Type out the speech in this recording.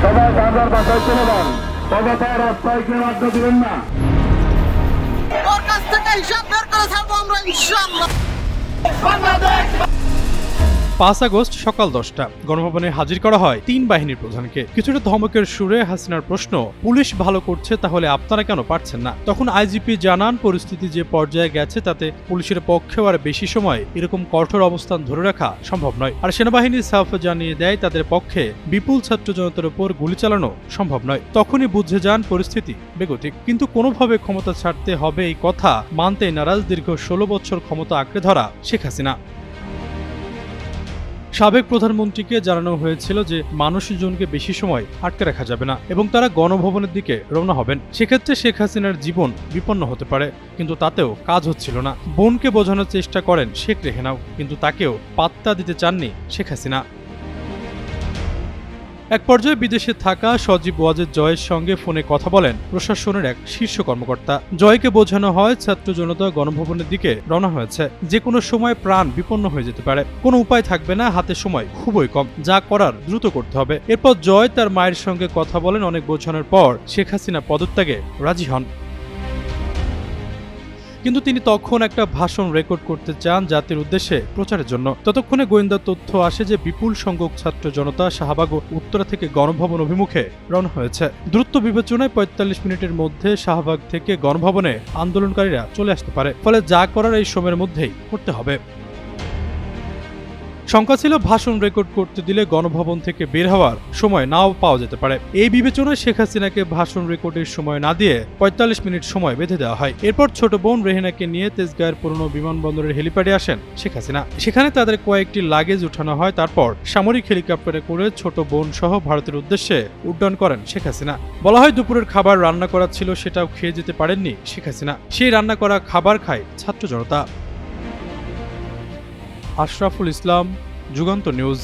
সবাই বাজার বাসায় চলে যান, তবে রাস্তায় কেউ আড্ডা দিবেন না। ওর কাছ থেকে হিসাব বের করে ছাড়বো আমরা ইনশাআল্লাহ। 5 আগস্ট সকাল 10টা গণভবনে হাজির করা হয় 3 বাহিনীর প্রধানকে। কিছুটা ধমকের সুরে হাসিনার প্রশ্ন, পুলিশ ভালো করছে তাহলে আপনারা কেন পারছেন না? তখন আইজিপি জানান, পরিস্থিতি যে পর্যায়ে গেছে তাতে পুলিশের পক্ষেও আর বেশি সময় এরকম কঠোর অবস্থান ধরে রাখা সম্ভব নয়। আর সেনাবাহিনী সাফ জানিয়ে দেয় তাদের পক্ষে বিপুল ছাত্র জনতার উপর গুলি চালানো সম্ভব নয়। তখনই বুঝে যান পরিস্থিতি বেগতিক। কিন্তু কোনোভাবে ক্ষমতা ছাড়তে হবে এই কথা মানতে নারাজ দীর্ঘ 16 বছর ক্ষমতা আঁকড়ে ধরা শেখ হাসিনা। সাবেক প্রধানমন্ত্রীকে জানানো হয়েছিল যে মানুষজনকে বেশি সময় আটকে রাখা যাবে না এবং তারা গণভবনের দিকে রওনা হবেন। সেক্ষেত্রে শেখ হাসিনার জীবন বিপন্ন হতে পারে, কিন্তু তাতেও কাজ হচ্ছিল না। বোনকে বোঝানোর চেষ্টা করেন শেখ রেহেনাও, কিন্তু তাকেও পাত্তা দিতে চাননি শেখ হাসিনা। এক পর্যায়ে বিদেশে থাকা সজীব ওয়াজেদ জয়ের সঙ্গে ফোনে কথা বলেন প্রশাসনের এক শীর্ষ কর্মকর্তা। জয়কে বোঝানো হয় ছাত্র জনতা গণভবনের দিকে রওনা হয়েছে, যে কোনো সময় প্রাণ বিপন্ন হয়ে যেতে পারে, কোনো উপায় থাকবে না, হাতে সময় খুবই কম, যা করার দ্রুত করতে হবে। এরপর জয় তার মায়ের সঙ্গে কথা বলেন। অনেক বোঝানোর পর শেখ হাসিনা পদত্যাগে রাজি হন, কিন্তু তিনি তখন একটা ভাষণ রেকর্ড করতে চান জাতির উদ্দেশ্যে প্রচারের জন্য। ততক্ষণে গোয়েন্দা তথ্য আসে যে বিপুল সংখ্যক ছাত্র জনতা শাহবাগ ও উত্তরা থেকে গণভবন অভিমুখে রওনা হয়েছে। দ্রুত বিবেচনায় 45 মিনিটের মধ্যে শাহবাগ থেকে গণভবনে আন্দোলনকারীরা চলে আসতে পারে, ফলে যা করার এই সময়ের মধ্যেই করতে হবে। শঙ্কা ছিল ভাষণ রেকর্ড করতে দিলে গণভবন থেকে বের হওয়ার সময় নাও পাওয়া যেতে পারে। এই বিবেচনায় শেখ হাসিনাকে ভাষণ রেকর্ডের সময় না দিয়ে 45 মিনিট সময় বেঁধে দেওয়া হয়। এরপর ছোট বোন রেহেনাকে নিয়ে তেজগাঁয়ের পুরনো বিমানবন্দরের হেলিপ্যাডে আসেন শেখ হাসিনা। সেখানে তাদের কয়েকটি লাগেজ উঠানো হয়। তারপর সামরিক হেলিকপ্টারে করে ছোট বোন সহ ভারতের উদ্দেশ্যে উড্ডয়ন করেন শেখ হাসিনা। বলা হয় দুপুরের খাবার রান্না করা ছিল, সেটাও খেয়ে যেতে পারেননি শেখ হাসিনা। সেই রান্না করা খাবার খায় ছাত্র জনতা। আশরাফুল ইসলাম, যুগান্তর নিউজ।